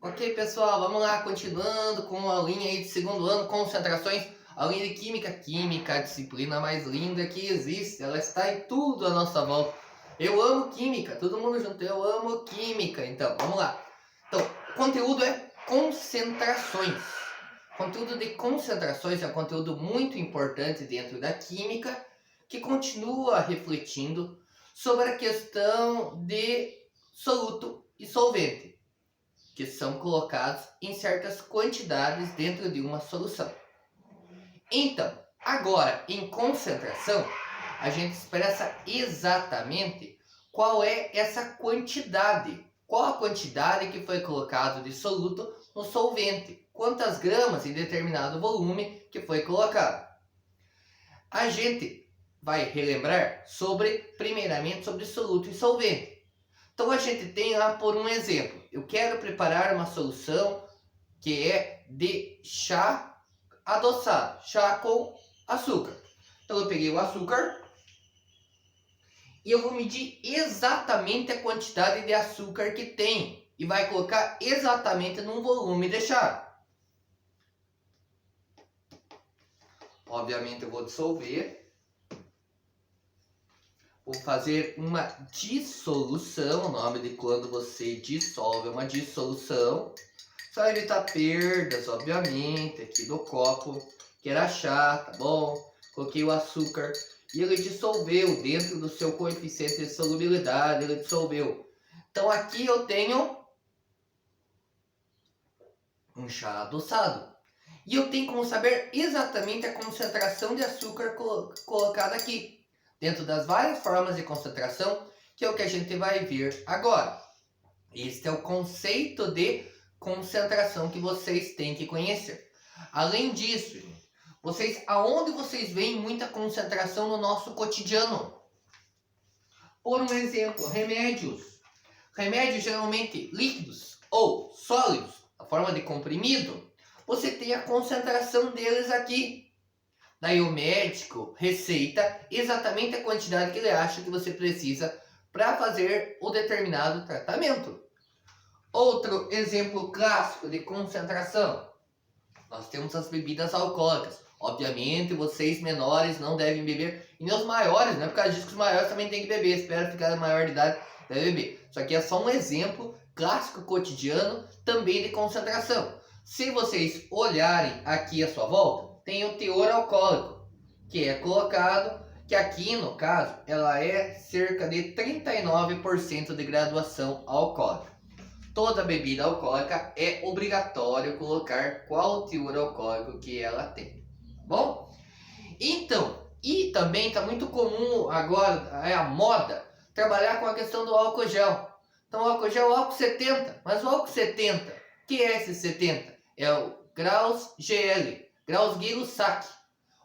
Ok, pessoal, vamos lá, continuando com a aulinha aí de segundo ano, concentrações, aulinha de Química. Química, a disciplina mais linda que existe, ela está em tudo à nossa volta. Eu amo Química, todo mundo junto, eu amo Química. Então, vamos lá. Então, o conteúdo é concentrações. Conteúdo de concentrações é um conteúdo muito importante dentro da Química, que continua refletindo sobre a questão de soluto e solvente, que são colocados em certas quantidades dentro de uma solução. Então, agora em concentração, a gente expressa exatamente qual é essa quantidade. Qual a quantidade que foi colocado de soluto no solvente? Quantas gramas em determinado volume que foi colocado? A gente vai relembrar primeiramente sobre soluto e solvente. Então a gente tem lá, por um exemplo, eu quero preparar uma solução que é de chá adoçado, chá com açúcar. Então eu peguei o açúcar e eu vou medir exatamente a quantidade de açúcar que tem e vai colocar exatamente num volume de chá. Obviamente eu vou dissolver. Vou fazer uma dissolução, o nome de quando você dissolve é uma dissolução. Só evitar perdas, obviamente, aqui do copo, que era chá, tá bom? Coloquei o açúcar e ele dissolveu dentro do seu coeficiente de solubilidade, ele dissolveu. Então aqui eu tenho um chá adoçado. E eu tenho como saber exatamente a concentração de açúcar colocada aqui, dentro das várias formas de concentração, que é o que a gente vai ver agora. Este é o conceito de concentração que vocês têm que conhecer. Além disso, aonde vocês veem muita concentração no nosso cotidiano? Por um exemplo, remédios. Remédios geralmente líquidos ou sólidos, na forma de comprimido, você tem a concentração deles aqui. Daí o médico receita exatamente a quantidade que ele acha que você precisa para fazer o determinado tratamento. Outro exemplo clássico de concentração, nós temos as bebidas alcoólicas. Obviamente vocês menores não devem beber, e os maiores, não é por causa disso que os maiores também têm que beber, espero ficar maior de idade, deve beber. Isso aqui é só um exemplo clássico cotidiano também de concentração. Se vocês olharem aqui à sua volta, tem o teor alcoólico, que é colocado, que aqui no caso, ela é cerca de 39% de graduação alcoólica. Toda bebida alcoólica é obrigatório colocar qual o teor alcoólico que ela tem, tá bom? Então, e também está muito comum agora, é a moda, trabalhar com a questão do álcool gel. Então o álcool gel é o álcool 70, mas o álcool 70, o que é esse 70? É o graus GL, graus Gay-Lussac.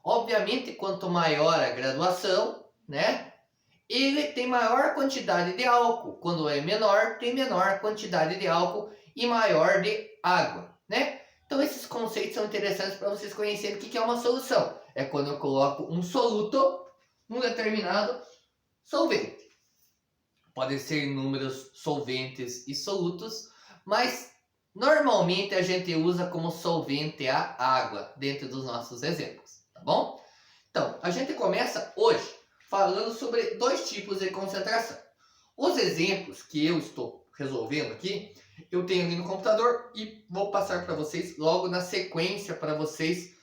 Obviamente, quanto maior a graduação, né, ele tem maior quantidade de álcool. Quando é menor, tem menor quantidade de álcool e maior de água, né? Então esses conceitos são interessantes para vocês conhecerem o que é uma solução. É quando eu coloco um soluto num determinado solvente. Podem ser inúmeros solventes e solutos, mas normalmente a gente usa como solvente a água dentro dos nossos exemplos, tá bom? Então, a gente começa hoje falando sobre dois tipos de concentração. Os exemplos que eu estou resolvendo aqui, eu tenho ali no computador e vou passar para vocês logo na sequência para vocês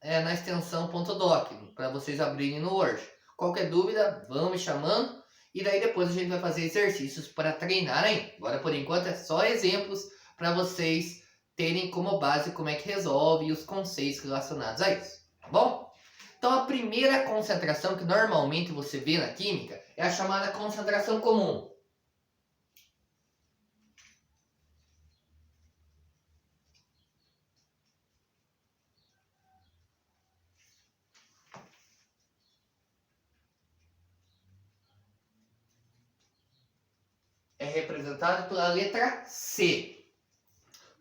na extensão .doc, para vocês abrirem no Word. Qualquer dúvida, vão me chamando e daí depois a gente vai fazer exercícios para treinar aí. Agora, por enquanto, é só exemplos para vocês terem como base como é que resolve e os conceitos relacionados a isso, tá bom? Então a primeira concentração que normalmente você vê na química é a chamada concentração comum. É representada pela letra C.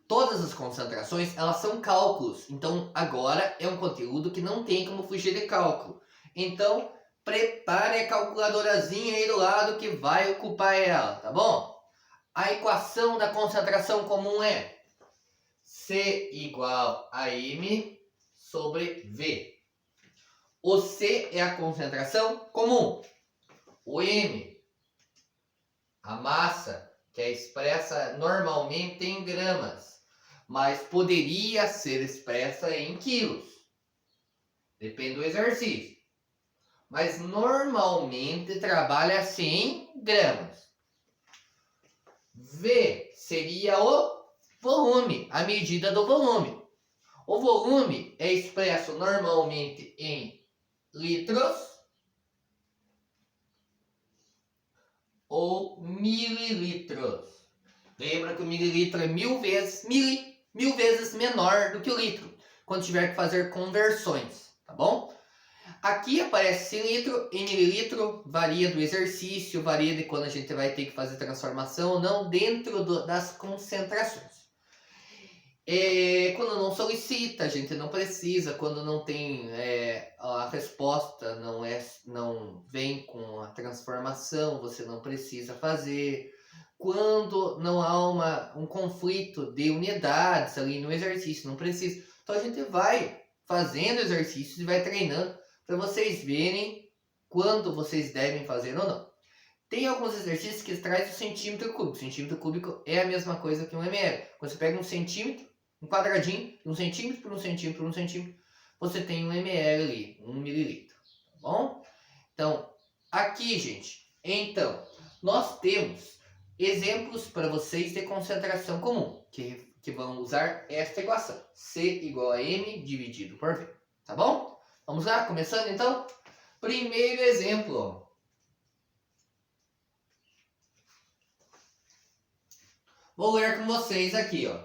Todas as concentrações, elas são cálculos. Então, agora é um conteúdo que não tem como fugir de cálculo. Então, prepare a calculadorazinha aí do lado que vai ocupar ela, tá bom? A equação da concentração comum é C igual a M sobre V. O C é a concentração comum. O M, a massa, que é expressa normalmente em gramas, mas poderia ser expressa em quilos. Depende do exercício. Mas normalmente trabalha-se em gramas. V seria o volume, a medida do volume. O volume é expresso normalmente em litros ou mililitros. Lembra que o mililitro é mil vezes menor do que o litro, quando tiver que fazer conversões, tá bom? Aqui aparece litro e mililitro, varia do exercício, varia de quando a gente vai ter que fazer transformação ou não dentro das concentrações. Quando não solicita, a gente não precisa. Quando não tem a resposta, não vem com a transformação, você não precisa fazer. Quando não há um conflito de unidades ali no exercício, não precisa. Então a gente vai fazendo exercícios e vai treinando para vocês verem quando vocês devem fazer ou não. Tem alguns exercícios que traz o centímetro cúbico. O centímetro cúbico é a mesma coisa que um ml. Quando você pega um centímetro, um quadradinho, 1 centímetro por 1 centímetro por 1 centímetro, você tem um ml ali, 1 mililitro, tá bom? Então, aqui, gente, nós temos exemplos para vocês de concentração comum, que vão usar esta equação, C igual a M dividido por V, tá bom? Vamos lá, começando então? Primeiro exemplo. Vou ler com vocês aqui, ó.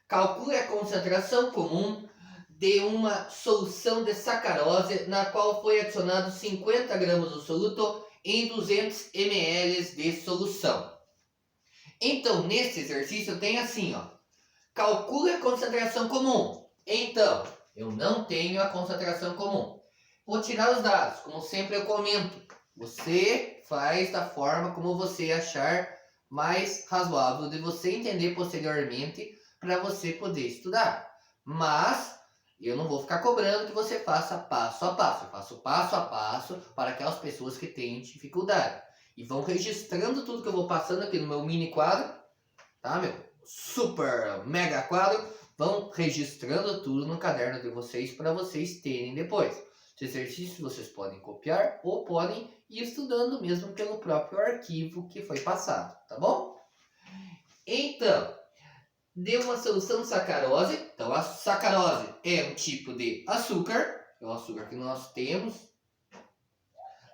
Calcule a concentração comum de uma solução de sacarose na qual foi adicionado 50 gramas do soluto em 200 ml de solução. Então, nesse exercício tem assim, ó. Calcule a concentração comum. Então, eu não tenho a concentração comum. Vou tirar os dados, como sempre eu comento. Você faz da forma como você achar mais razoável de você entender posteriormente para você poder estudar. Mas eu não vou ficar cobrando que você faça passo a passo. Eu faço passo a passo para aquelas pessoas que têm dificuldade. E vão registrando tudo que eu vou passando aqui no meu mini quadro, tá, meu super mega quadro. Vão registrando tudo no caderno de vocês para vocês terem depois. Os exercícios vocês podem copiar ou podem ir estudando mesmo pelo próprio arquivo que foi passado, tá bom? Então, de uma solução de sacarose. Então, a sacarose é um tipo de açúcar, é o açúcar que nós temos,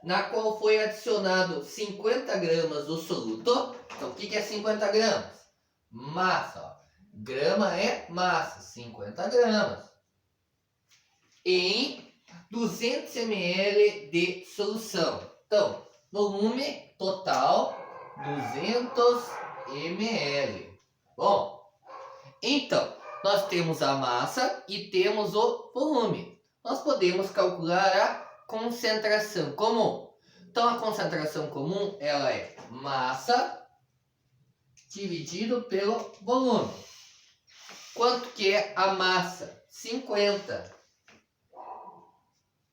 na qual foi adicionado 50 gramas do soluto. Então, o que é 50 gramas? Massa, ó. Grama é massa, 50 gramas. Em 200 ml de solução. Então, volume total, 200 ml. Bom, então, nós temos a massa e temos o volume. Nós podemos calcular a concentração comum. Então, a concentração comum ela é massa dividido pelo volume. Quanto que é a massa? 50.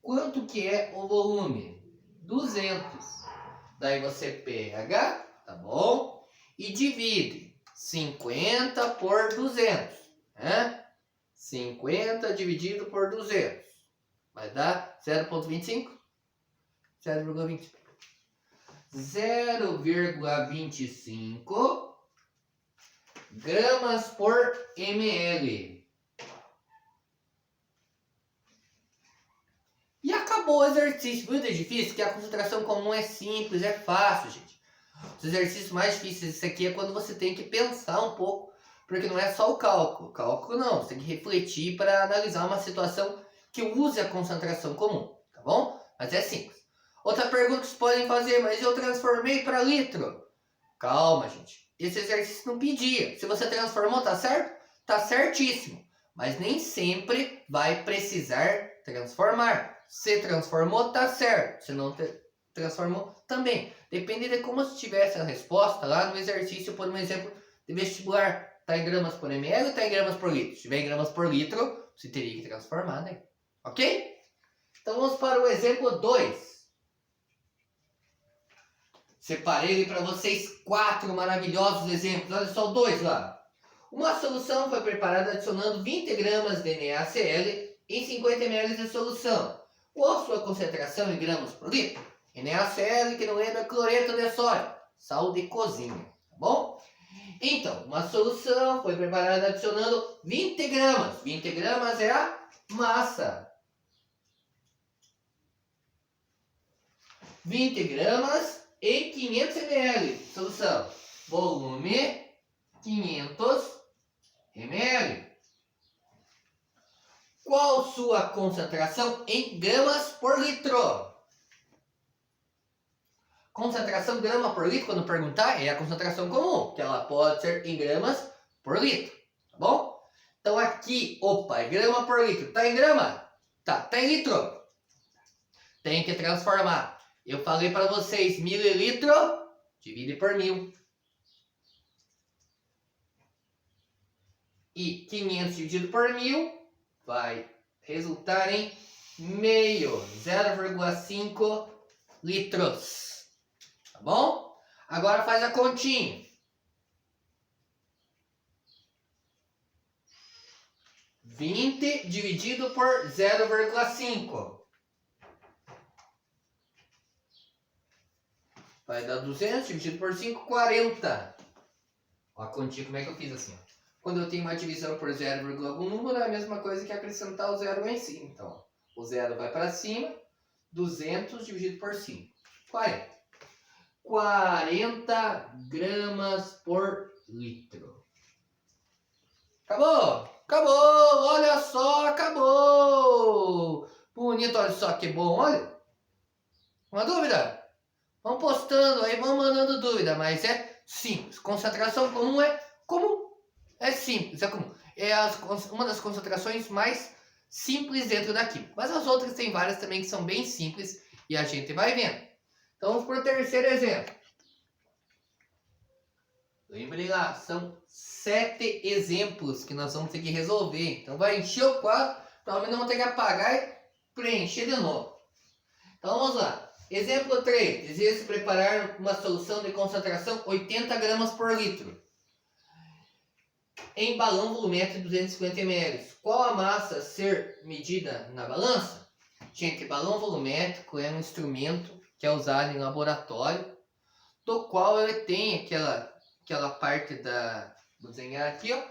Quanto que é o volume? 200. Daí você pega, tá bom? E divide 50 por 200, né? 50 dividido por 200. Vai dar 0,25? 0,25. 0,25 gramas por ml. E acabou o exercício. Muito difícil, que a concentração comum é simples, é fácil, gente. Os exercícios mais difíceis disso aqui é quando você tem que pensar um pouco, porque não é só o cálculo. Cálculo não, você tem que refletir para analisar uma situação que use a concentração comum, tá bom? Mas é simples. Outra pergunta que vocês podem fazer, mas eu transformei para litro. Calma, gente. Esse exercício não pedia. Se você transformou, tá certo? Tá certíssimo. Mas nem sempre vai precisar transformar. Se transformou, tá certo. Se não transformou também. Depende de como estivesse a resposta lá no exercício, por um exemplo, de vestibular. Está em gramas por ml ou está em gramas por litro? Se estiver em gramas por litro, você teria que transformar, né? Ok? Então vamos para o exemplo 2. Separei para vocês 4 maravilhosos exemplos. Olha só o 2 lá. Uma solução foi preparada adicionando 20 gramas de NaCl em 50 ml de solução. Qual sua concentração em gramas por litro? NaCl, que não lembra, cloreto de sódio, sal de cozinha, tá bom? Então, uma solução foi preparada adicionando 20 gramas. 20 gramas é a massa. 20 gramas em 500 ml. Solução. Volume 500 ml. Qual sua concentração em gramas por litro? Concentração grama por litro, quando perguntar, é a concentração comum, que ela pode ser em gramas por litro, tá bom? Então aqui, opa, é grama por litro. Tá em grama? Tá em litro? Tem que transformar. Eu falei para vocês, mililitro, divide por 1000. E 500 dividido por 1000 vai resultar em meio, 0,5 litros. Tá bom? Agora faz a continha. 20 dividido por 0,5. Vai dar 200 dividido por 5, 40. Ó, a continha, como é que eu fiz assim? Ó. Quando eu tenho uma divisão por 0, algum número, é a mesma coisa que acrescentar o zero em cima. Então, o zero vai para cima, 200 dividido por 5, 40. 40 gramas por litro. Acabou! Acabou! Olha só, acabou! Bonito, olha só que bom, olha. Uma dúvida? Vão postando aí, vão mandando dúvida, mas é simples. Concentração comum é comum. É simples, é comum. É uma das concentrações mais simples dentro da química. Mas as outras tem várias também que são bem simples e a gente vai vendo. Então vamos para o terceiro exemplo. Lembre lá, são 7 exemplos que nós vamos ter que resolver. Então vai encher o quadro, provavelmente vamos ter que apagar e preencher de novo. Então vamos lá. Exemplo 3. Deseja-se preparar uma solução de concentração 80 gramas por litro em balão volumétrico de 250 ml. Qual a massa a ser medida na balança? Gente, balão volumétrico é um instrumento que é usado em laboratório, do qual ele tem aquela parte da... Vou desenhar aqui, ó.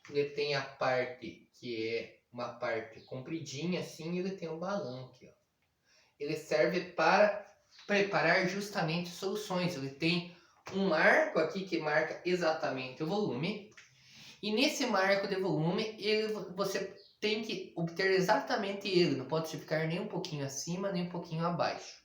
Ele tem a parte que é uma parte compridinha assim, e ele tem um balão aqui, ó. Ele serve para preparar justamente soluções. Ele tem um marco aqui que marca exatamente o volume. E nesse marco de volume, você tem que obter exatamente ele. Não pode ficar nem um pouquinho acima, nem um pouquinho abaixo.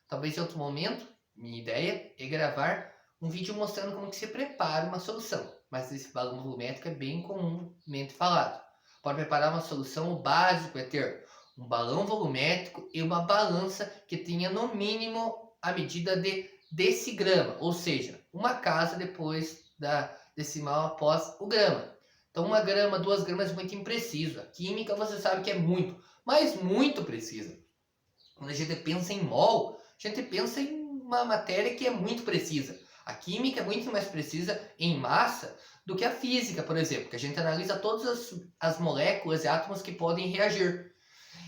Talvez em outro momento, minha ideia é gravar um vídeo mostrando como que se prepara uma solução. Mas esse balão volumétrico é bem comumente falado. Para preparar uma solução, o básico é ter um balão volumétrico e uma balança que tenha no mínimo a medida de decigrama. Ou seja, uma casa depois da decimal após o grama. Então 1 grama, 2 gramas é muito impreciso. A química você sabe que é muito, mas muito precisa. Quando a gente pensa em mol, a gente pensa em uma matéria que é muito precisa. A química é muito mais precisa em massa do que a física, por exemplo, que a gente analisa todas as moléculas e átomos que podem reagir.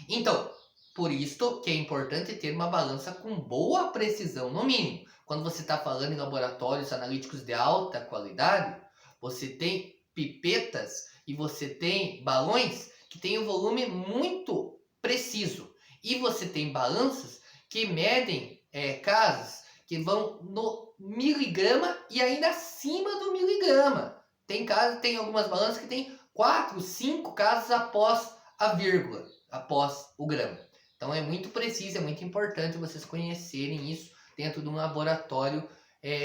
Então, por isso que é importante ter uma balança com boa precisão, no mínimo. Quando você está falando em laboratórios analíticos de alta qualidade, você tem pipetas e você tem balões que têm um volume muito preciso. E você tem balanças que medem casas que vão no miligrama e ainda acima do miligrama. Tem algumas balanças que tem 4, 5 casas após a vírgula, após o grama. Então é muito preciso, é muito importante vocês conhecerem isso dentro de um laboratório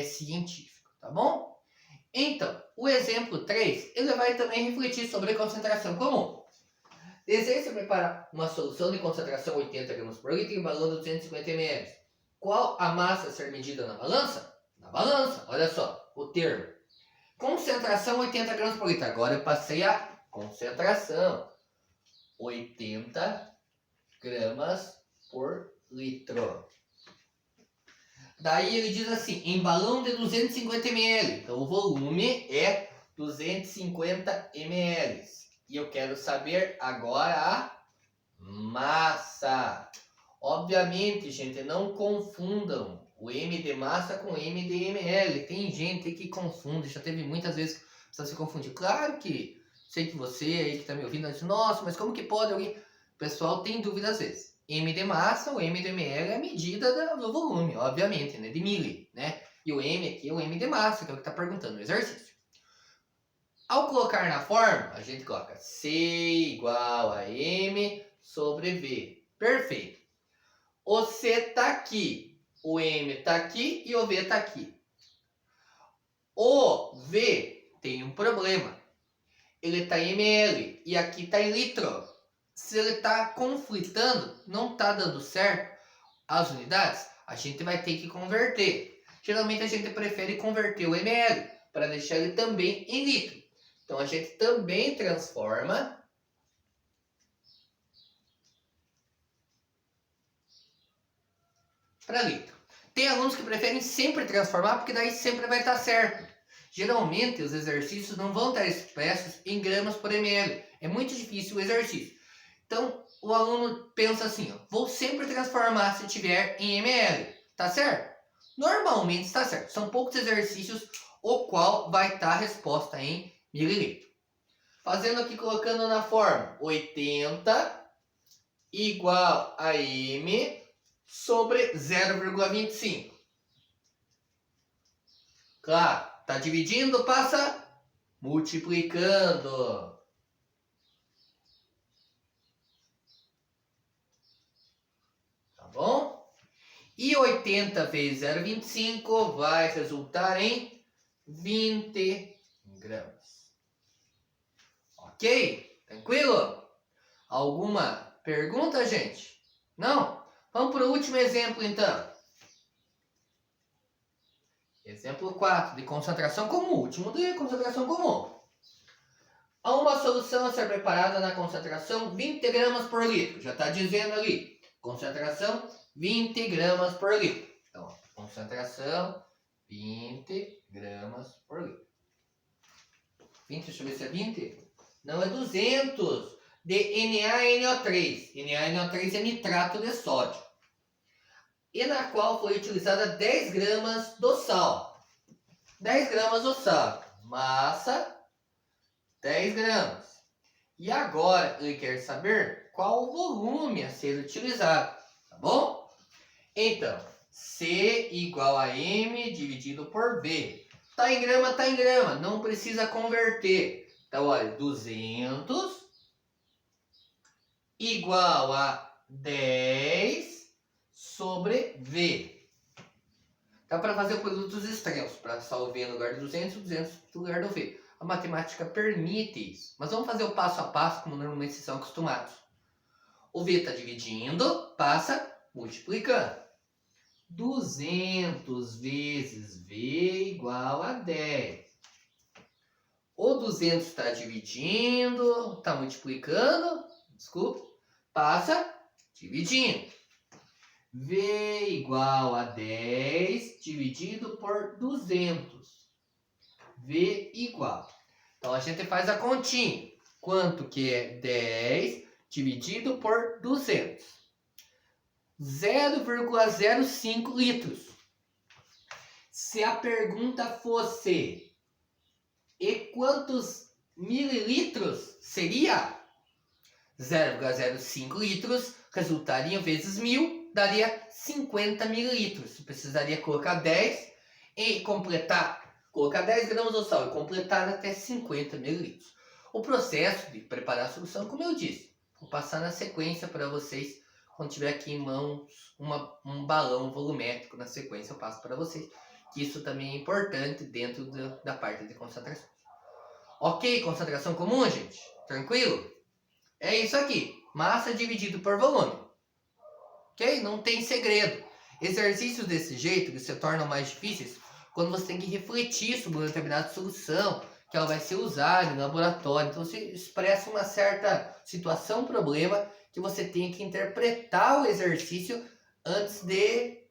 científico, tá bom? Então, o exemplo 3, ele vai também refletir sobre concentração comum. Deseja-se preparar uma solução de concentração 80 gramas por litro em balão de 250 ml. Qual a massa a ser medida na balança? Na balança, olha só, o termo. Concentração 80 gramas por litro. Agora eu passei a concentração. 80 gramas por litro. Daí ele diz assim, em balão de 250 ml. Então o volume é 250 ml. E eu quero saber agora a massa. Obviamente, gente, não confundam o M de massa com M de ml. Tem gente que confunde, já teve muitas vezes que precisa se confundir. Claro que sei que você aí que está me ouvindo diz, nossa, mas como que pode alguém... O pessoal tem dúvida às vezes. M de massa, o M de ml é a medida do volume, obviamente, né? De mili, né? E o M aqui é o M de massa, que é o que está perguntando no exercício. Ao colocar na forma, a gente coloca C igual a M sobre V. Perfeito. O C está aqui, o M está aqui e o V está aqui. O V tem um problema. Ele está em ml e aqui está em litro. Se ele está conflitando, não está dando certo as unidades, a gente vai ter que converter. Geralmente a gente prefere converter o ml para deixar ele também em litro. Então a gente também transforma para litro. Tem alunos que preferem sempre transformar, porque daí sempre vai estar certo. Geralmente os exercícios não vão estar expressos em gramas por ml. É muito difícil o exercício. Então o aluno pensa assim, ó, vou sempre transformar se tiver em ml. Tá certo? Normalmente está certo. São poucos exercícios o qual vai estar a resposta em mililitro. Fazendo aqui, colocando na forma 80 igual a M sobre 0,25. Claro, tá dividindo, passa multiplicando. Tá bom? E 80 vezes 0,25 vai resultar em 20 gramas. Ok? Tranquilo? Alguma pergunta, gente? Não? Vamos para o último exemplo, então. Exemplo 4, de concentração comum. Último de concentração comum. Há uma solução a ser preparada na concentração 20 gramas por litro. Já está dizendo ali. Concentração 20 gramas por litro. Então, concentração 20 gramas por litro. 20, deixa eu ver se é 20. Não, é 200 de NaNO3. NaNO3 é nitrato de sódio. E na qual foi utilizada 10 gramas do sal. 10 gramas do sal. Massa, 10 gramas. E agora ele quer saber qual o volume a ser utilizado. Tá bom? Então, C igual a M dividido por V. Tá em grama, não precisa converter. Então, olha, 200 igual a 10 sobre V. Dá para fazer o produto dos extremos, para só o V no lugar de 200 no lugar do V. A matemática permite isso. Mas vamos fazer o passo a passo, como normalmente vocês são acostumados. O V está dividindo, passa multiplicando. 200 vezes V igual a 10. O 200 está dividindo, está multiplicando, desculpa, passa dividindo. V igual a 10 dividido por 200. V igual. Então a gente faz a continha. Quanto que é 10 dividido por 200? 0,05 litros. Se a pergunta fosse e quantos mililitros seria? 0,05 litros resultaria vezes 1000, daria 50 mililitros. Precisaria colocar 10 e completar, colocar 10 gramas do sal e completar até 50 mililitros. O processo de preparar a solução, como eu disse, vou passar na sequência para vocês. Quando tiver aqui em mãos um balão volumétrico na sequência, eu passo para vocês. Isso também é importante dentro da parte de concentração. Ok, concentração comum, gente? Tranquilo? É isso aqui. Massa dividido por volume. Ok? Não tem segredo. Exercícios desse jeito que se tornam mais difíceis quando você tem que refletir sobre uma determinada solução que ela vai ser usada em laboratório. Então você expressa uma certa situação, problema, que você tem que interpretar o exercício antes de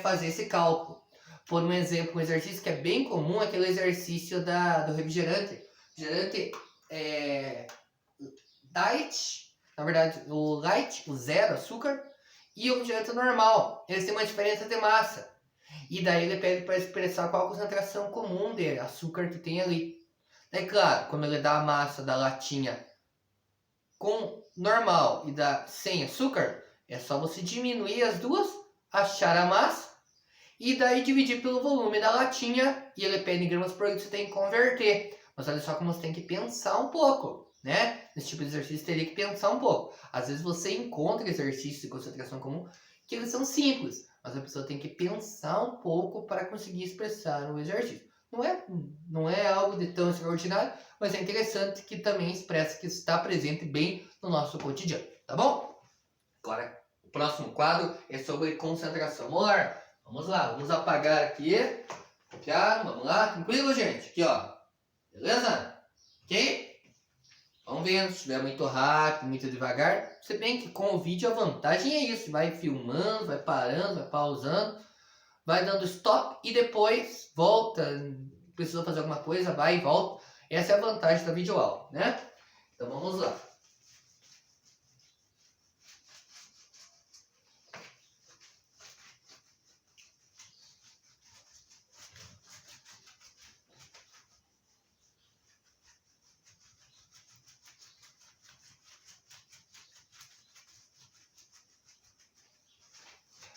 fazer esse cálculo. Por um exemplo, um exercício que é bem comum é aquele exercício do refrigerante. Refrigerante diet, na verdade, o light, o zero açúcar, e o refrigerante normal. Eles têm uma diferença de massa. E daí ele pede para expressar qual a concentração comum de açúcar que tem ali. É claro, quando ele dá a massa da latinha com normal e da sem açúcar, é só você diminuir as duas, achar a massa e daí dividir pelo volume da latinha, e ele pede em gramas por litro, você tem que converter. Mas olha só como você tem que pensar um pouco, né? Nesse tipo de exercício teria que pensar um pouco. Às vezes você encontra exercícios de concentração comum que eles são simples, mas a pessoa tem que pensar um pouco para conseguir expressar o exercício. Não é algo de tão extraordinário, mas é interessante que também expressa que está presente bem no nosso cotidiano, tá bom? Agora, o próximo quadro é sobre concentração molar. Vamos lá, vamos apagar aqui, copiar, vamos lá, tranquilo, gente? Aqui, ó, beleza? Ok? Vamos vendo, se estiver muito rápido, muito devagar. Se bem que com o vídeo a vantagem é isso, vai filmando, vai parando, vai pausando, vai dando stop e depois volta, precisou fazer alguma coisa, vai e volta. Essa é a vantagem da videoaula, né? Então vamos lá.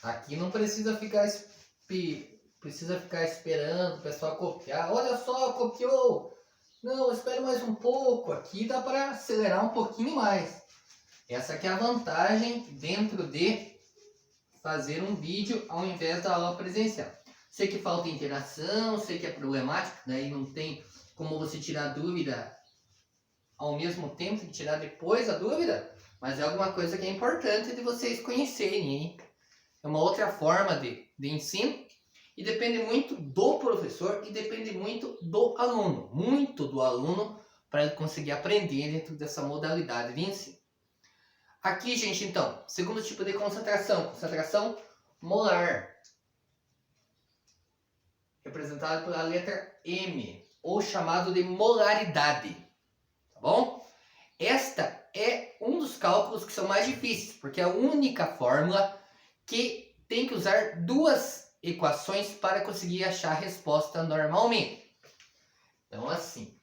Aqui não precisa ficar esperando o pessoal copiar. Olha só, copiou! Não, espere mais um pouco. Aqui dá para acelerar um pouquinho mais. Essa aqui é a vantagem dentro de fazer um vídeo ao invés da aula presencial. Sei que falta interação, sei que é problemático, daí não tem como você tirar dúvida ao mesmo tempo que tirar depois a dúvida, mas é alguma coisa que é importante de vocês conhecerem, hein? É uma outra forma de ensino e depende muito do professor e depende muito do aluno para ele conseguir aprender dentro dessa modalidade de ensino. Aqui, gente, então, segundo tipo de concentração molar, representado pela letra M, ou chamado de molaridade, tá bom? Esta é um dos cálculos que são mais difíceis, porque é a única fórmula que tem que usar duas equações para conseguir achar a resposta normalmente. Então, assim.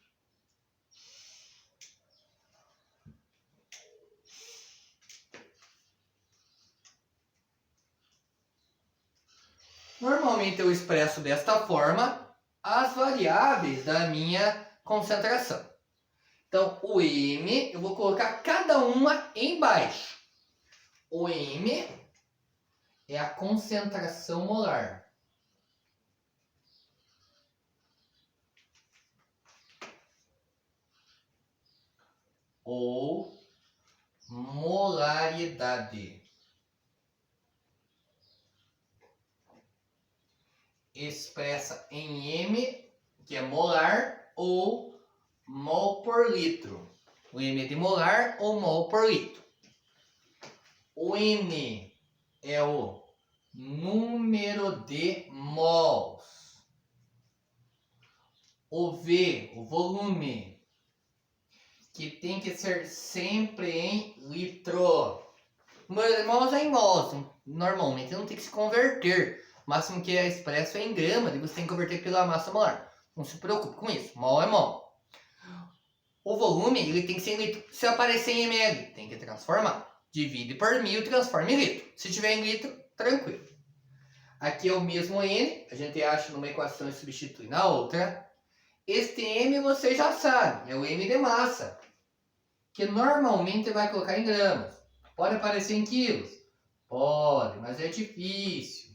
Normalmente eu expresso desta forma as variáveis da minha concentração. Então, o M, eu vou colocar cada uma embaixo. O M é a concentração molar. Ou molaridade. Expressa em M, que é molar, ou mol por litro. O M é de molar ou mol por litro. O N é o número de mols. O V, o volume, que tem que ser sempre em litro. Mols é em mols, normalmente não tem que se converter. O máximo que é expresso é em grama, e você tem que converter pela massa molar. Não se preocupe com isso, mol é mol. O volume, ele tem que ser em litro. Se aparecer em ml, tem que transformar. Divide por 1000 e transforma em litro. Se tiver em litro, tranquilo. Aqui é o mesmo N, a gente acha numa equação e substitui na outra. Este M você já sabe, é o M de massa, que normalmente vai colocar em gramas. Pode aparecer em quilos? Pode, mas é difícil.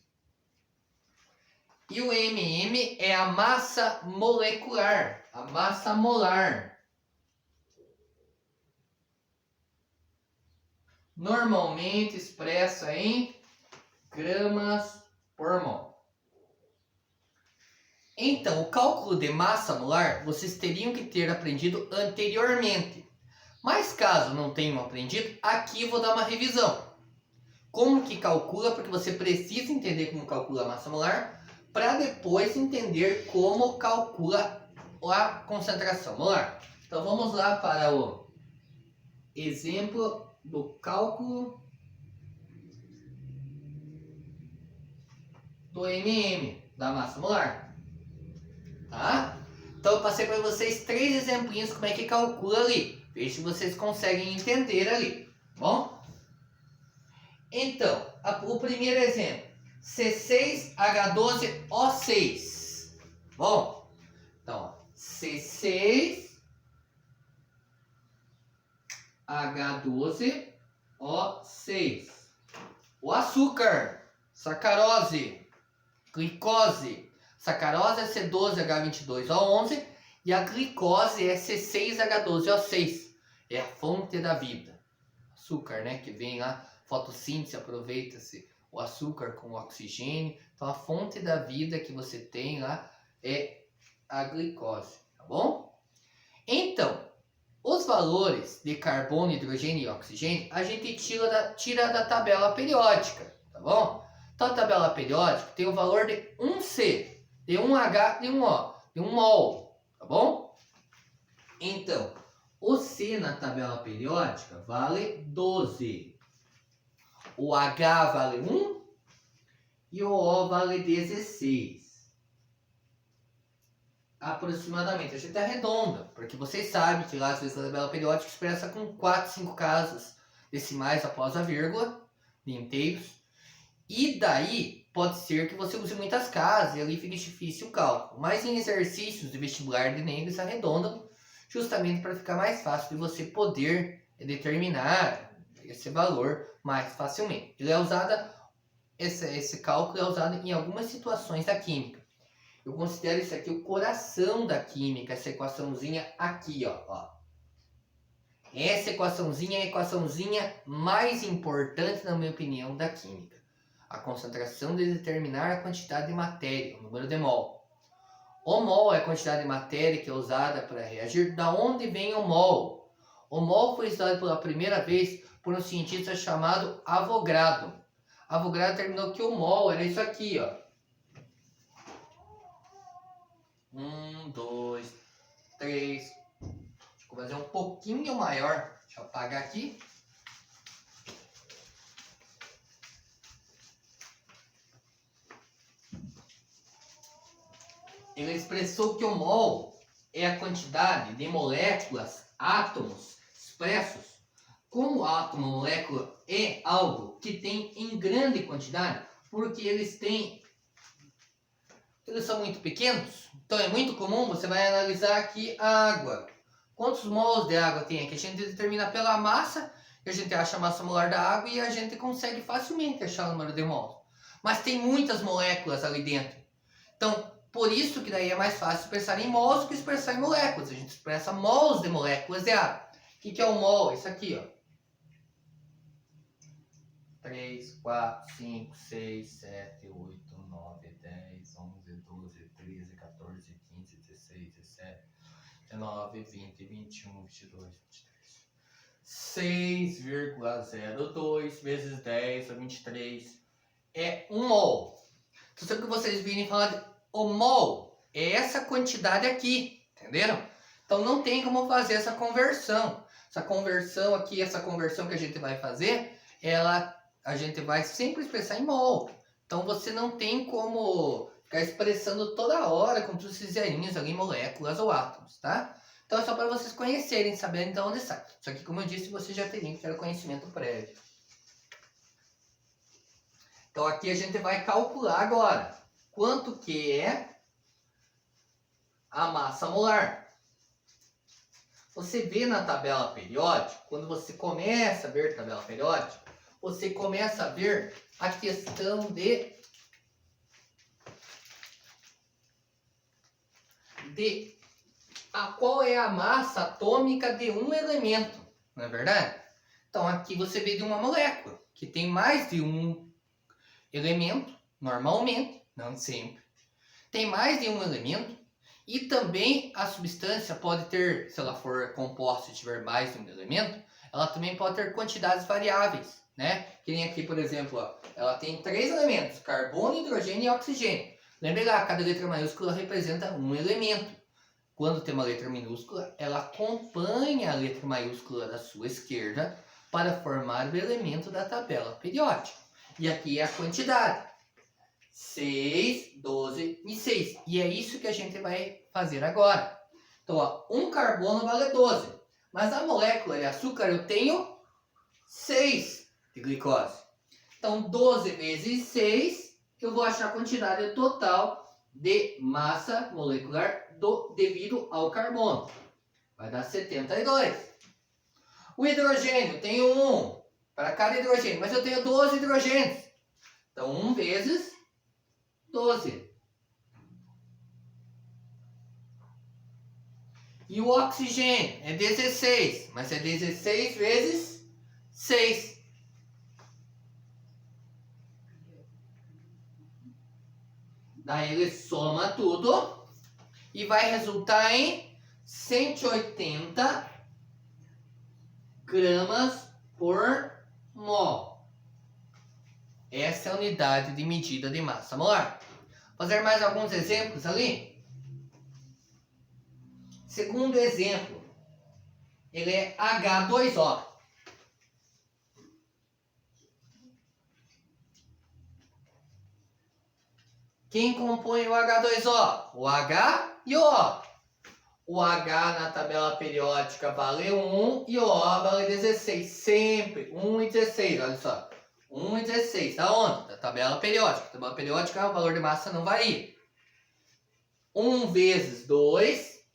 E o MM é a massa molecular, a massa molar. Normalmente expressa em gramas por mol. Então, o cálculo de massa molar vocês teriam que ter aprendido anteriormente. Mas caso não tenham aprendido, aqui eu vou dar uma revisão. Como que calcula, porque você precisa entender como calcula a massa molar, para depois entender como calcula a concentração molar. Então vamos lá para o exemplo do cálculo do MM, da massa molar. Tá? Então eu passei para vocês 3 exemplinhos como é que calcula ali. Veja se vocês conseguem entender ali. Bom? Então, o primeiro exemplo. C6H12O6. Bom? Então, C6H12O6. O açúcar, sacarose, glicose. Sacarose é C12H22O11 e a glicose é C6H12O6. É a fonte da vida. Açúcar, né? Que vem lá, fotossíntese, aproveita-se o açúcar com o oxigênio. Então a fonte da vida que você tem lá é a glicose, tá bom? Então, os valores de carbono, hidrogênio e oxigênio a gente tira da tabela periódica, tá bom? Então a tabela periódica tem o valor de 1C, de 1H, de 1O, de 1 mol, tá bom? Então, o C na tabela periódica vale 12. O H vale 1 e o O vale 16. Aproximadamente. A gente arredonda, porque vocês sabem que lá às vezes a tabela periódica expressa com 4, 5 casas decimais após a vírgula, de inteiros. E daí pode ser que você use muitas casas e ali fique difícil o cálculo. Mas em exercícios de vestibular de Enem eles arredondam justamente para ficar mais fácil de você poder determinar esse valor mais facilmente. Ele é usado, esse cálculo é usado em algumas situações da química. Eu considero isso aqui o coração da química, essa equaçãozinha aqui, ó. Essa equaçãozinha é a equaçãozinha mais importante, na minha opinião, da química. A concentração de determinar a quantidade de matéria, o número de mol. O mol é a quantidade de matéria que é usada para reagir. Da onde vem o mol? O mol foi estudado pela primeira vez por um cientista chamado Avogadro. Avogadro determinou que o mol era isso aqui, ó. 1, 2, 3. Deixa eu fazer um pouquinho maior. Deixa eu apagar aqui. Ele expressou que o mol é a quantidade de moléculas, átomos expressos. Como o átomo, molécula é algo que tem em grande quantidade, porque eles são muito pequenos, então é muito comum, você vai analisar aqui a água. Quantos mols de água tem aqui? A gente determina pela massa, a gente acha a massa molar da água e a gente consegue facilmente achar o número de mols. Mas tem muitas moléculas ali dentro. Então, por isso que daí é mais fácil expressar em mols do que expressar em moléculas. A gente expressa mols de moléculas de água. O que é o mol? Isso aqui, ó. 3, 4, 5, 6, 7, 8, 9, 10, 11, 12, 13, 14, 15, 16, 17, 19, 20, 21, 22, 23. 6,02 vezes 10 a 23 é 1 mol. Então, sempre que vocês virem falar de o mol, é essa quantidade aqui, entenderam? Então não tem como fazer essa conversão. Essa conversão aqui, essa conversão que a gente vai fazer, a gente vai sempre expressar em mol. Então você não tem como ficar expressando toda hora com todos esses zerinhos ali, moléculas ou átomos, tá? Então é só para vocês conhecerem, saberem de onde sai. Só que, como eu disse, vocês já teriam que ter o conhecimento prévio. Então aqui a gente vai calcular agora quanto que é a massa molar. Você vê na tabela periódica, quando você começa a ver a tabela periódica, você começa a ver a questão de qual é a massa atômica de um elemento, não é verdade? Então aqui você vê de uma molécula, que tem mais de um elemento, normalmente, não sempre. Tem mais de um elemento. E também a substância pode ter, se ela for composta e tiver mais de um elemento, ela também pode ter quantidades variáveis, né? Que nem aqui, por exemplo, ó, ela tem 3 elementos, carbono, hidrogênio e oxigênio. Lembre lá, cada letra maiúscula representa um elemento. Quando tem uma letra minúscula, ela acompanha a letra maiúscula da sua esquerda para formar o elemento da tabela periódica. E aqui é a quantidade. 6, 12 e 6. E é isso que a gente vai fazer agora. Então, ó, um carbono vale 12. Mas a molécula de açúcar eu tenho 6 de glicose. Então, 12 vezes 6, eu vou achar a quantidade total de massa molecular devido ao carbono. Vai dar 72. O hidrogênio, tenho 1 para cada hidrogênio, mas eu tenho 12 hidrogênios. Então, 1 vezes 12. E o oxigênio é 16, mas é 16 vezes 6. Daí ele soma tudo e vai resultar em 180 gramas por mol. Essa é a unidade de medida de massa molar. Vou fazer mais alguns exemplos ali. Segundo exemplo, ele é H2O. Quem compõe o H2O? O H e o O. O H na tabela periódica vale 1 e o O vale 16. Sempre 1 e 16, olha só. 1 e 16, da onde? Da tabela periódica. A tabela periódica, o valor de massa não varia. 1 vezes 2,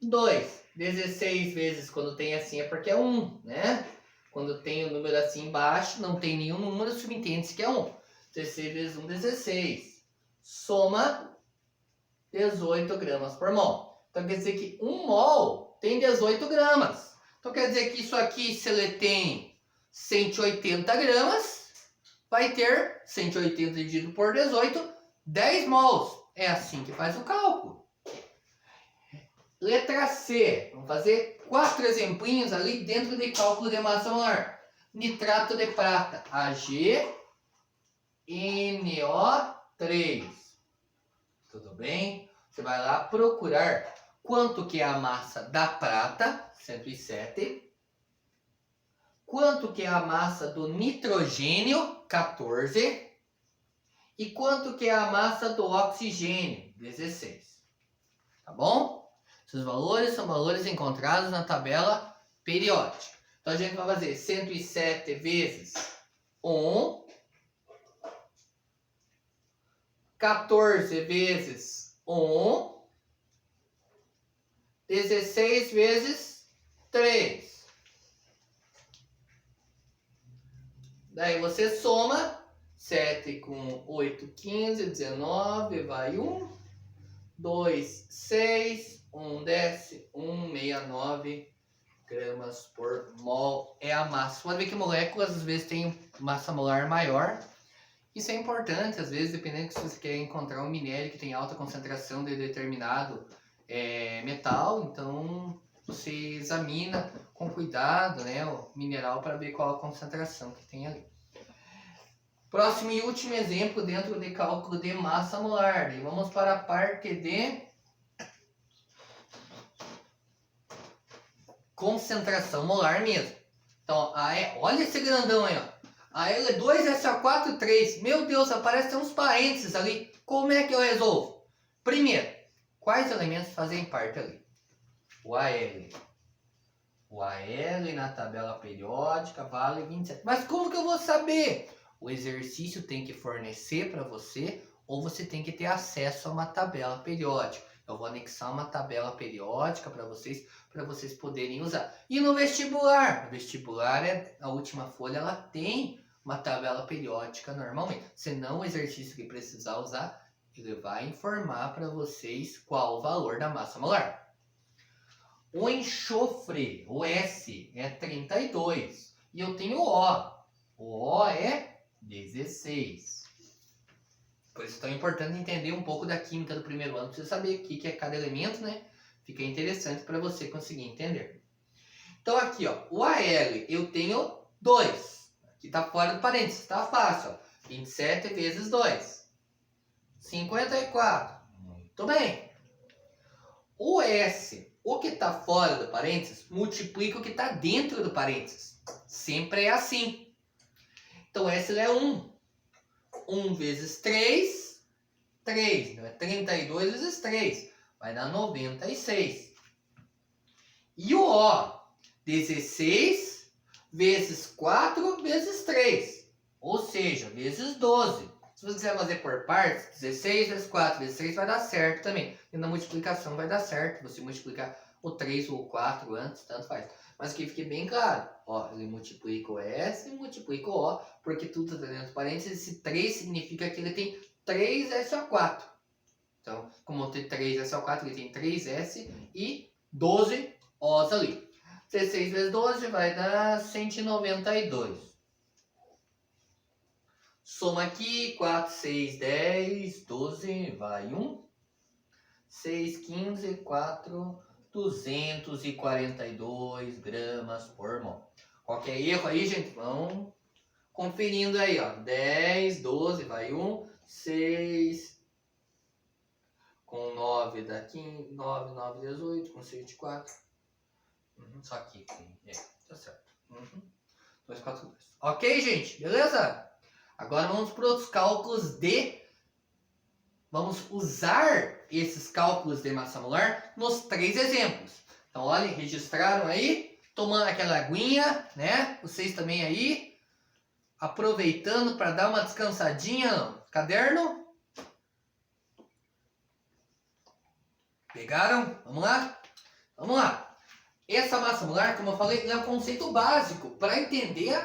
2. 16 vezes quando tem assim é porque é 1, né? Quando tem o número assim embaixo, não tem nenhum número, subentende-se que é 1. 16 vezes 1, 16. Soma 18 gramas por mol. Então quer dizer que 1 mol tem 18 gramas. Então quer dizer que isso aqui, se ele tem 180 gramas, vai ter 180 dividido por 18, 10 mols. É assim que faz o cálculo. Letra C. Vamos fazer 4 exemplinhos ali dentro de cálculo de massa molar. Nitrato de prata, AgNO3. Tudo bem? Você vai lá procurar quanto que é a massa da prata, 107. Quanto que é a massa do nitrogênio, 14. E quanto que é a massa do oxigênio, 16. Tá bom? Esses valores são valores encontrados na tabela periódica. Então a gente vai fazer 107 vezes 1. 14 vezes 1. 16 vezes 3. Daí você soma 7 com 8, 15, 19, vai 1, 2, 6, 1 desce, 169 gramas por mol é a massa. Você pode ver que moléculas às vezes têm massa molar maior. Isso é importante, às vezes, dependendo se você quer encontrar um minério que tem alta concentração de determinado metal, então você examina com cuidado, né, o mineral para ver qual a concentração que tem ali. Próximo e último exemplo dentro de cálculo de massa molar. E vamos para a parte de concentração molar mesmo. Então, olha esse grandão aí, ó. A L2, SO4, 3. Meu Deus, aparecem uns parênteses ali. Como é que eu resolvo? Primeiro, quais elementos fazem parte ali? O Al. O Al na tabela periódica vale 27. Mas como que eu vou saber? O exercício tem que fornecer para você ou você tem que ter acesso a uma tabela periódica. Eu vou anexar uma tabela periódica para vocês poderem usar. E no vestibular? No vestibular, a última folha, ela tem uma tabela periódica normalmente. Senão o exercício que precisar usar, ele vai informar para vocês qual o valor da massa molar. O enxofre, o S, é 32. E eu tenho o O. O O é 16. Por isso é tão importante entender um pouco da química do primeiro ano, para você saber o que é cada elemento, né? Fica interessante para você conseguir entender. Então aqui, ó, o AL eu tenho 2. Aqui tá fora do parênteses, tá fácil, ó. 27 vezes 2. 54. Muito bem. O S, o que tá fora do parênteses, multiplica o que tá dentro do parênteses. Sempre é assim. Então S é 1. 1 vezes 3, 3. Então é 32 vezes 3. Vai dar 96. E o O, 16 vezes 4 vezes 3. Ou seja, vezes 12. Se você quiser fazer por partes, 16 vezes 4 vezes 3 vai dar certo também. E na multiplicação vai dar certo. Você multiplicar o 3 ou o 4 antes, tanto faz. Mas que fique bem claro. Ó, ele multiplica o S e multiplica o O, porque tudo está dentro do parênteses. Esse 3 significa que ele tem 3S4. Então, como tem 3S4, ele tem 3S e 12 Os ali. 16 vezes 12 vai dar 192. Soma aqui, 4, 6, 10, 12, vai 1. 6, 15, 4, 242 gramas por mol. Qualquer erro aí, gente, vão conferindo aí, ó. 10, 12, vai 1. 6, com 9 dá 15, 9, 9, 18, com 6 de 4. Só aqui, tá certo. 2, 4, 2. Ok, gente? Beleza? Agora vamos para os cálculos de... Vamos usar esses cálculos de massa molar nos 3 exemplos. Então, olhem, registraram aí? Tomando aquela aguinha, né? Vocês também aí? Aproveitando para dar uma descansadinha no caderno? Pegaram? Vamos lá? Vamos lá. Essa massa molar, como eu falei, é um conceito básico para entender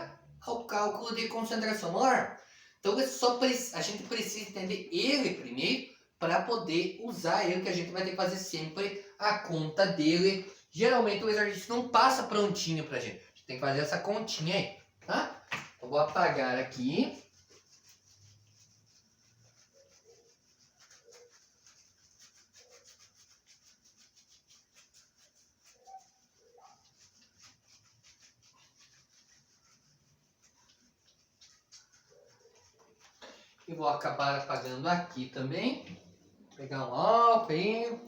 o cálculo de concentração molar. Então a gente precisa entender ele primeiro para poder usar ele, que a gente vai ter que fazer sempre a conta dele. Geralmente o exercício não passa prontinho para a gente tem que fazer essa continha aí, tá? Eu vou apagar aqui. E vou acabar apagando aqui também. Vou pegar um álcool aí.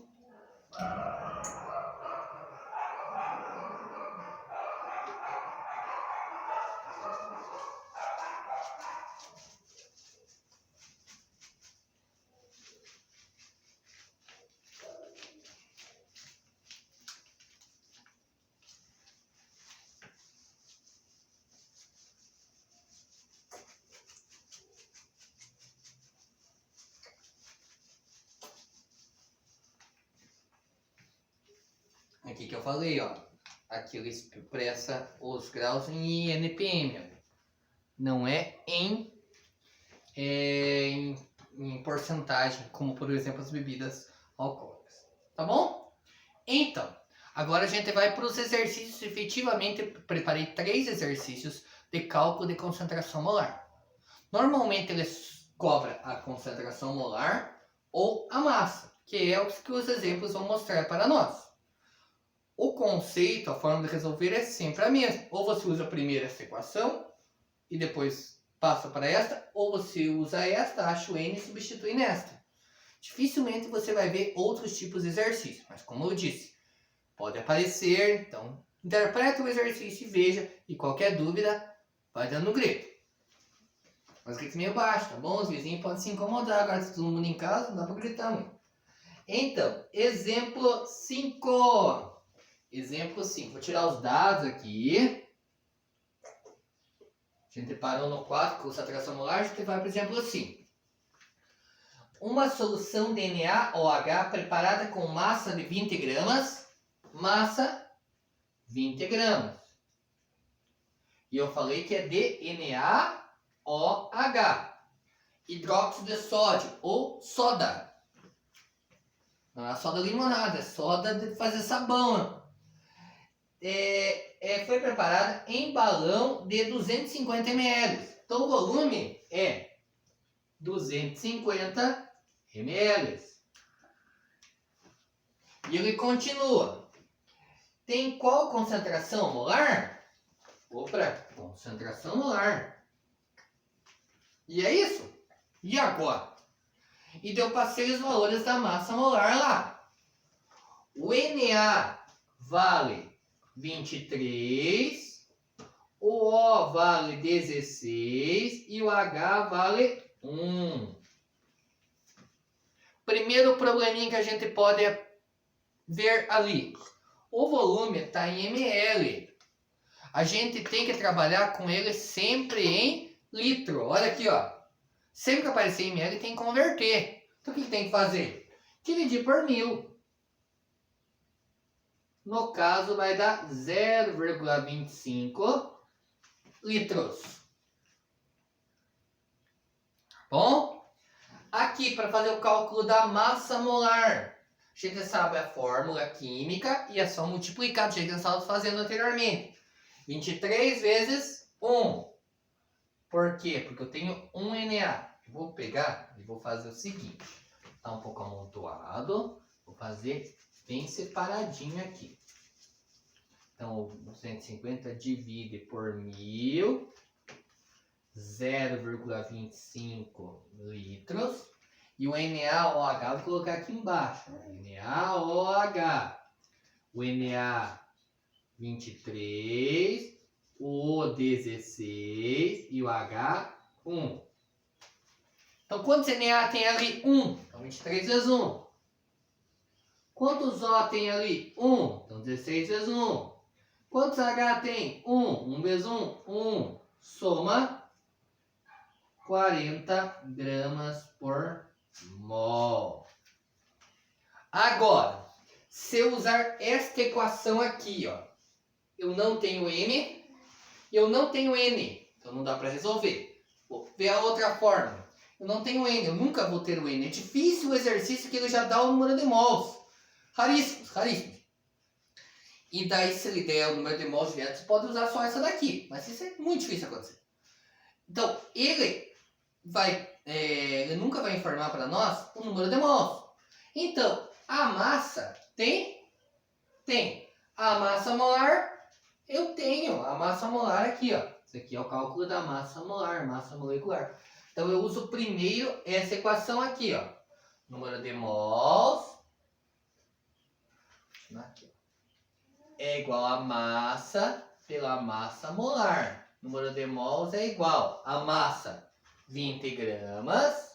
Aqui que eu falei, ó. Aqui ele expressa os graus em NPM. Não é em porcentagem, como por exemplo as bebidas alcoólicas. Tá bom? Então, agora a gente vai para os exercícios. Efetivamente, eu preparei 3 exercícios de cálculo de concentração molar. Normalmente eles cobram a concentração molar ou a massa, que é o que os exemplos vão mostrar para nós. O conceito, a forma de resolver é sempre a mesma. Ou você usa primeiro essa equação e depois passa para esta, ou você usa esta, acha o n e substitui nesta. Dificilmente você vai ver outros tipos de exercício, mas como eu disse, pode aparecer, então interpreta o exercício e veja, e qualquer dúvida, vai dando grito. Mas grito meio baixo, tá bom? Os vizinhos podem se incomodar, agora se todo mundo em casa, não dá para gritar muito. Então, exemplo 5. Exemplo 5. Vou tirar os dados aqui. A gente parou no 4, concentração molar, a gente vai para o exemplo 5. Uma solução de NaOH preparada com massa de 20 gramas. Massa 20 gramas. E eu falei que é de NaOH. Hidróxido de sódio ou soda. Não é soda limonada, é soda de fazer sabão. Foi preparada em balão de 250 ml. Então o volume é 250 ml. E ele continua. Tem qual concentração molar? Opa, concentração molar. E é isso. E agora? E eu passei os valores da massa molar lá. O Na vale 23, o O vale 16 e o H vale 1. Primeiro probleminha que a gente pode ver ali. O volume está em ml. A gente tem que trabalhar com ele sempre em litro. Olha aqui, ó. Sempre que aparecer em ml tem que converter. Então o que tem que fazer? Dividir por 1000. No caso vai dar 0,25 litros. Bom? Aqui para fazer o cálculo da massa molar. A gente sabe a fórmula química e é só multiplicar do jeito que nós estávamos fazendo anteriormente. 23 vezes 1. Por quê? Porque eu tenho 1 Na. Eu vou pegar e vou fazer o seguinte. Está um pouco amontoado. Vou fazer bem separadinho aqui. Então, 250 divide por 1000. 0,25 litros. E o NaOH, vou colocar aqui embaixo. NaOH. O Na 23, o O 16 e o H 1. Então, quantos Na tem ali? 1. Então, 23 vezes 1. Quantos O tem ali? 1. Então, 16 vezes 1. Quantos H tem? 1. 1 vezes 1, 1. Soma 40 gramas por mol. Agora, se eu usar esta equação aqui, ó, eu não tenho M e eu não tenho N. Então não dá para resolver. Vou ver a outra forma. Eu não tenho N, eu nunca vou ter o N. É difícil o exercício que ele já dá o número de mols. Raríssimos, raríssimos. E daí, se ele der o número de mols direto, você pode usar só essa daqui. Mas isso é muito difícil acontecer. Então, ele nunca vai informar para nós o número de mols. Então, a massa tem. A massa molar, eu tenho a massa molar aqui, ó. Isso aqui é o cálculo da massa molar, massa molecular. Então, eu uso primeiro essa equação aqui, ó. Número de mols aqui, é igual a massa pela massa molar. Número de mols é igual a massa 20 gramas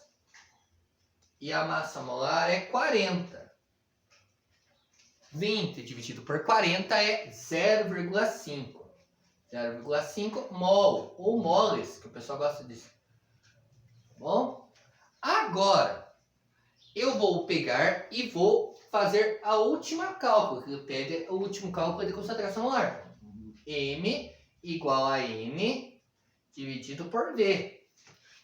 e a massa molar é 40. 20 dividido por 40 é 0,5. 0,5 mol, ou moles, que o pessoal gosta disso. Bom? Agora, eu vou pegar e vou fazer a última cálculo, que ele pede o último cálculo de concentração molar. M igual a M dividido por V.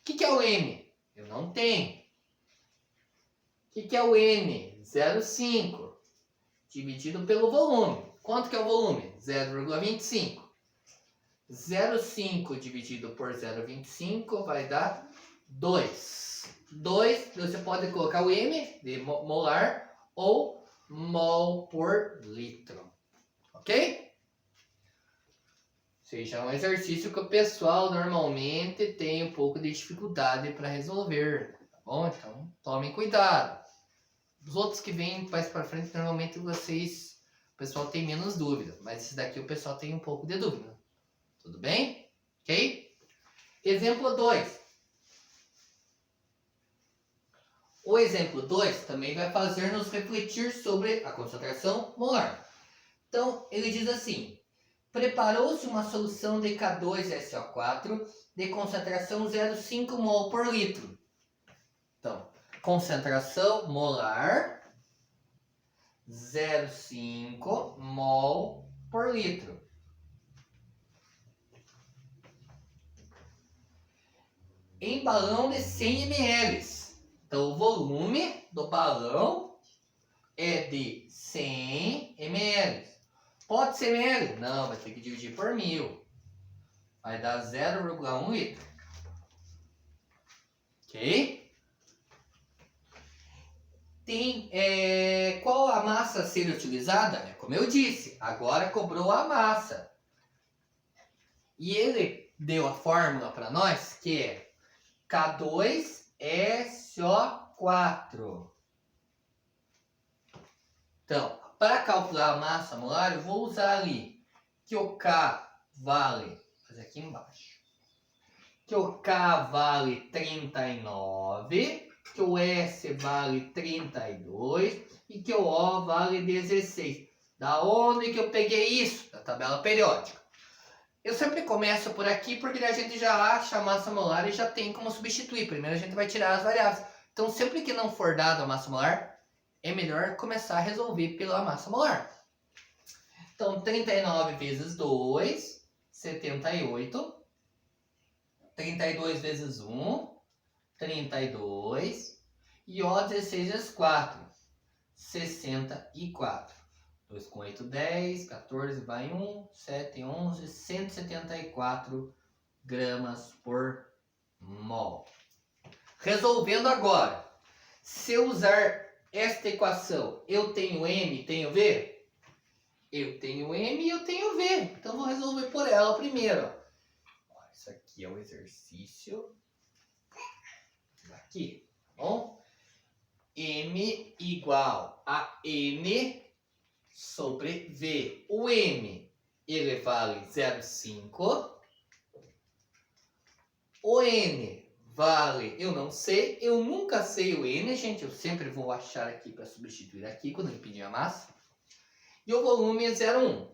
O que é o M? Eu não tenho. O que é o N? 0,5 dividido pelo volume. Quanto que é o volume? 0,25. 0,5 dividido por 0,25 vai dar 2. 2, você pode colocar o M de molar ou mol por litro. Ok? Seja um exercício que o pessoal normalmente tem um pouco de dificuldade para resolver. Tá bom? Então, tomem cuidado. Os outros que vêm mais para frente, normalmente o pessoal tem menos dúvida. Mas esse daqui o pessoal tem um pouco de dúvida. Tudo bem? Ok? Exemplo 2. O exemplo 2 também vai fazer-nos refletir sobre a concentração molar. Então, ele diz assim: preparou-se uma solução de K2SO4 de concentração 0,5 mol por litro. Então, concentração molar 0,5 mol por litro. Em balão de 100 ml. Então, o volume do balão é de 100 ml. Pode ser ml? Não, vai ter que dividir por 1000. Vai dar 0,1 litro. Ok? Qual a massa a ser utilizada? Como eu disse, agora cobrou a massa. E ele deu a fórmula para nós, que é K2SO4. Então, para calcular a massa molar, eu vou usar ali que o K vale, vou fazer aqui embaixo, que o K vale 39, que o S vale 32 e que o O vale 16. Da onde que eu peguei isso? Da tabela periódica. Eu sempre começo por aqui porque a gente já acha a massa molar e já tem como substituir. Primeiro a gente vai tirar as variáveis. Então, sempre que não for dado a massa molar, é melhor começar a resolver pela massa molar. Então, 39 vezes 2, 78. 32 vezes 1, 32. E O 16 vezes 4, 64. 2 com 8, 10. 14 vai 1. 7, 11. 174 gramas por mol. Resolvendo agora. Se eu usar esta equação, eu tenho M, tenho V? Eu tenho M e eu tenho V. Então, vou resolver por ela primeiro. Isso aqui é o exercício. Aqui, tá bom? M igual a N sobre V. O M, ele vale 0,5. O N vale, eu não sei. Eu nunca sei o N, gente. Eu sempre vou achar aqui para substituir aqui quando ele pedir a massa. E o volume é 0,1.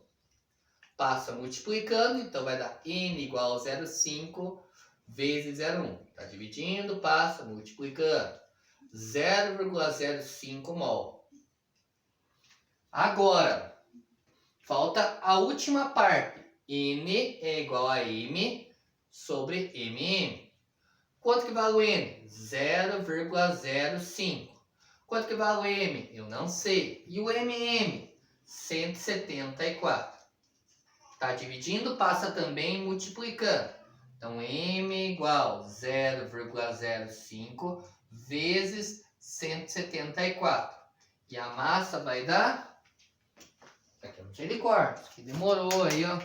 Passa multiplicando, então vai dar N igual a 0,5 vezes 0,1. Está dividindo, passa multiplicando. 0,05 mol. Agora, falta a última parte. N é igual a M sobre MM. Quanto que vale o N? 0,05. Quanto que vale o M? Eu não sei. E o MM? 174. Está dividindo, passa também multiplicando. Então, M igual a 0,05 vezes 174. E a massa vai dar... Aqui eu não sei de cor, isso aqui demorou aí, ó.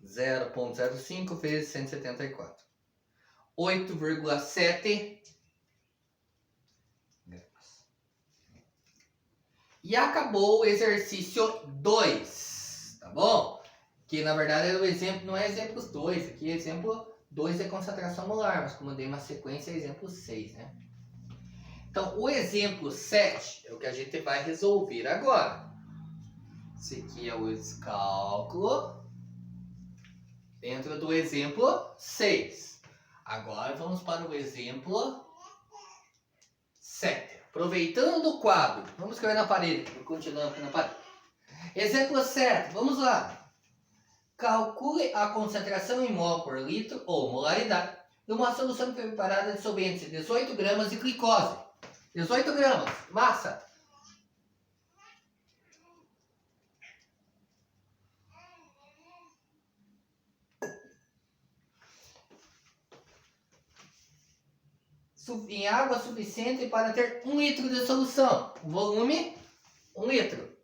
0,05 vezes 174. 8,7 gramas. E acabou o exercício 2, tá bom? Que na verdade é o exemplo, não é exemplo 2, aqui exemplo 2 é concentração molar, mas como eu dei uma sequência é exemplo 6, né? Então, o exemplo 7 é o que a gente vai resolver agora. Esse aqui é o cálculo dentro do exemplo 6. Agora vamos para o exemplo 7. Aproveitando o quadro, vamos escrever na parede, continuando aqui na parede. Exemplo 7, vamos lá. Calcule a concentração em mol por litro ou molaridade de uma solução preparada de solventes 18 gramas de glicose. 18 gramas, massa. Em água suficiente para ter 1 litro de solução. Volume, 1 litro.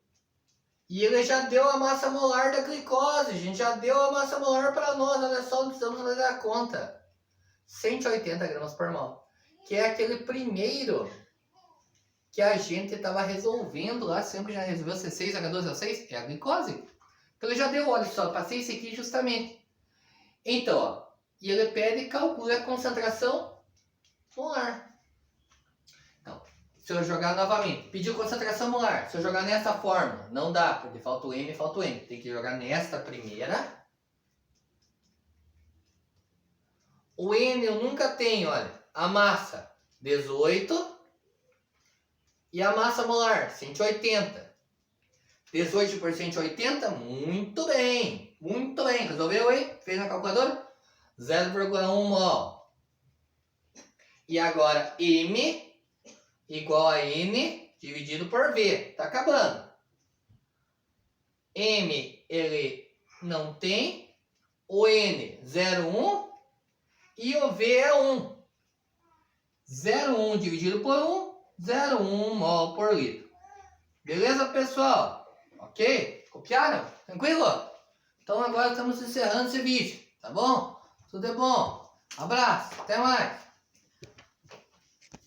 E ele já deu a massa molar da glicose, gente. Já deu a massa molar para nós. Olha só, não precisamos fazer a conta. 180 gramas por mol. Que é aquele primeiro que a gente estava resolvendo lá. Sempre já resolveu C6, H12O6. É a glicose. Então ele já deu, olha só. Passei isso aqui justamente. Então, ó. E ele pede e calcula a concentração molar. Então, se eu jogar novamente, pediu concentração molar. Se eu jogar nessa forma, não dá, porque falta o M e falta o N. Tem que jogar nesta primeira. O N eu nunca tenho, olha. A massa, 18. E a massa molar, 180. 18 por 180, muito bem. Muito bem. Resolveu, hein? Fez na calculadora? 0,1 mol. E agora M igual a N dividido por V. Tá acabando. M ele não tem. O N 0,1. E o V é 1. 0,1 dividido por 1, 0,1 mol por litro. Beleza, pessoal? Ok? Copiaram? Tranquilo? Então agora estamos encerrando esse vídeo, tá bom? Tudo é bom. Abraço, até mais.